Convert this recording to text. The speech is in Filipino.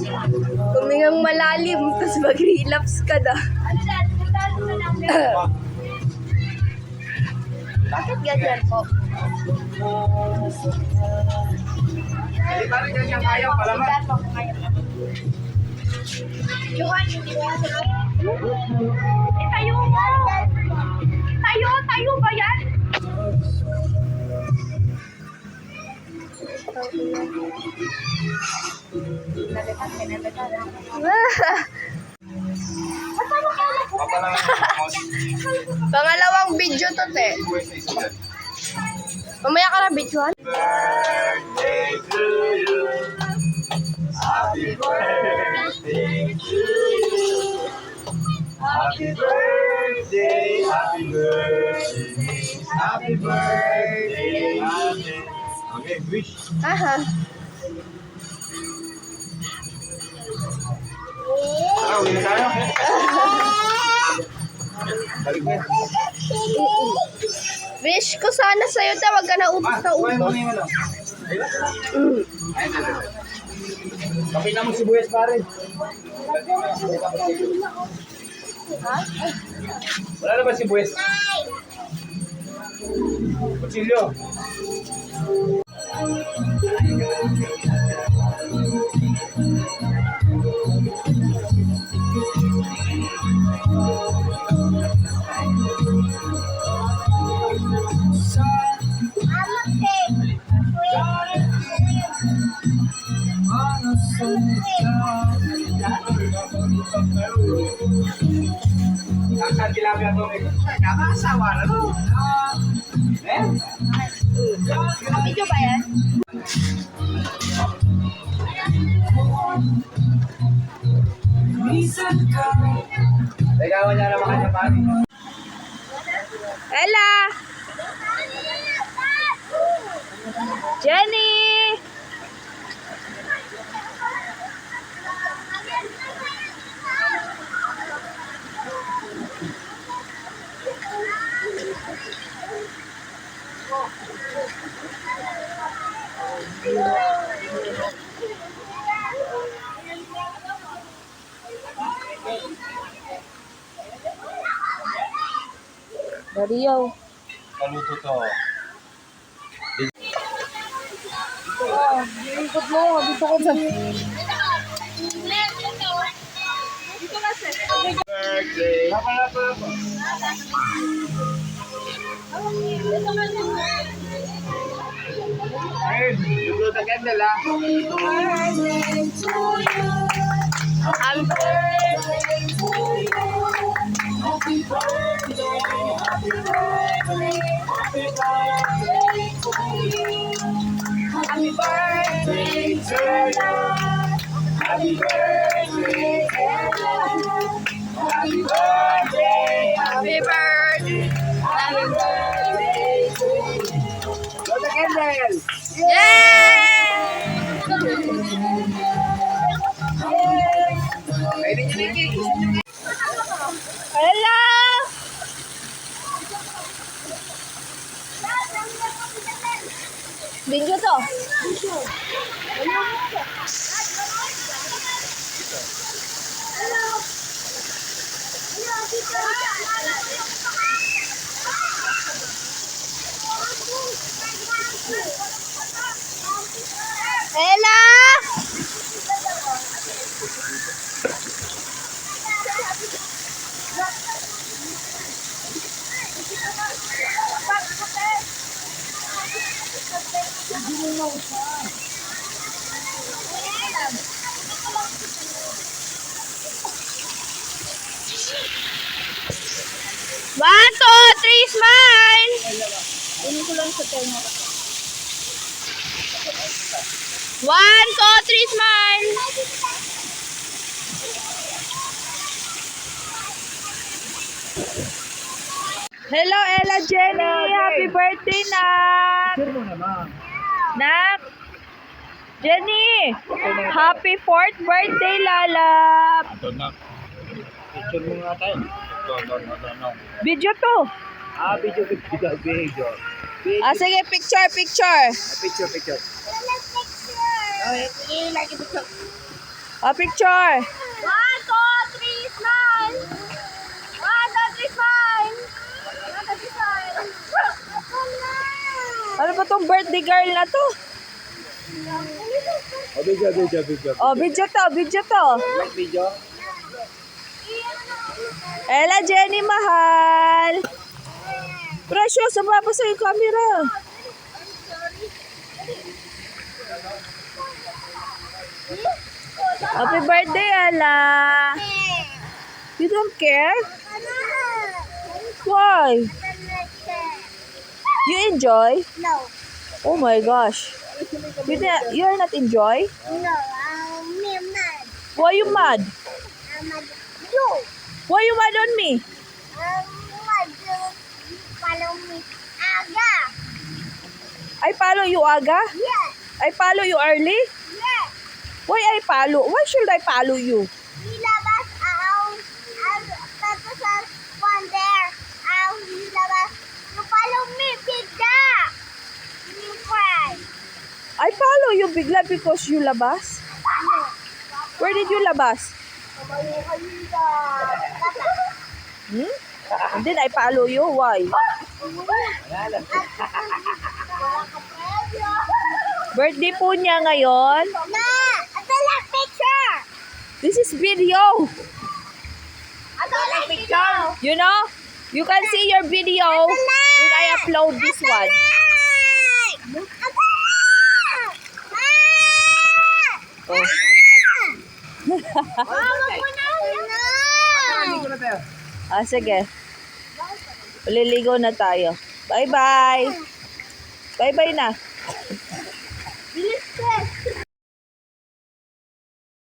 Humingang malalim, tapos mag-relapse ka na. Bakit ganyan po? Hindi ba rin ganyan kaya palaman? Johan, hindi mo yan tayo mo! Tayo ba yan? Pangalawang video to, te. Mamaya ka na videoan. Birthday to you. Happy birthday to you. Happy birthday, happy birthday, happy birthday. Okay, wish. Aha. Tara, uwi na tayo. Balik mo. Wish ko sana sa'yo, te. Wag ka na ubos na Kumain mo ubos. na yung ano. Kapit mo si Buyes pare. Wala na ba si Buyes? Kutsilyo. Kaksan tilapia to. Kakasawa na to. Eh? Video ba yan? Ligawan niya naman kanya pare. Ella! Jenny! Mario. Kaluto to. Ikot mo. Dito ko sa... Birthday. Hapa. Hey, you blow the candle ah. Happy birthday to you. Happy birthday, happy birthday, happy birthday to you. Happy birthday to you. Happy birthday to you. Happy birthday, Happy birthday. happy birthday to you. Blow the candle. Yay! Ready to make Hello! Video to. Ella! One, two, three, smile! Ini ko lang sa tenga. One, two, three, smile! Hello, Ella Jenny! Happy birthday, Nak! Picture mo naman. Nak! Jenny! Happy 4th birthday, Lalap! Ito na. Picture mo nga tayo. No. Video to! Video. Ah, sige, picture! Picture. Picture. 1, 2, 3, smile! 1, 2, 3, smile! 1, 2, 3, smile! Ano ba tong birthday girl na to? Video. Video to, video to. Like video? Ella Jenny, mahal. Precious, sababa sa yung camera. Happy birthday, Ella. You don't care? Why? You enjoy? No. Oh my gosh. You're not enjoy? No, me mad. Why you mad? I'm mad. You. Why you mad on me? Mad. Follow me. Aga. I follow you aga? Yes. I follow you early? Yes. Why I follow? Why should I follow you? Nilabas ang tapos ang one there. Nilabas. You follow me, bigla. You cry. I follow you bigla because you labas? No. Where did you labas? Hmm? And then I follow you. Why? Birthday po niya ngayon. Na! Ito lang picture! This is video. Ito lang picture! You know? You can see your video when I upload this one. Oh. Sige. Liligo na tayo. Bye-bye. Bye-bye na.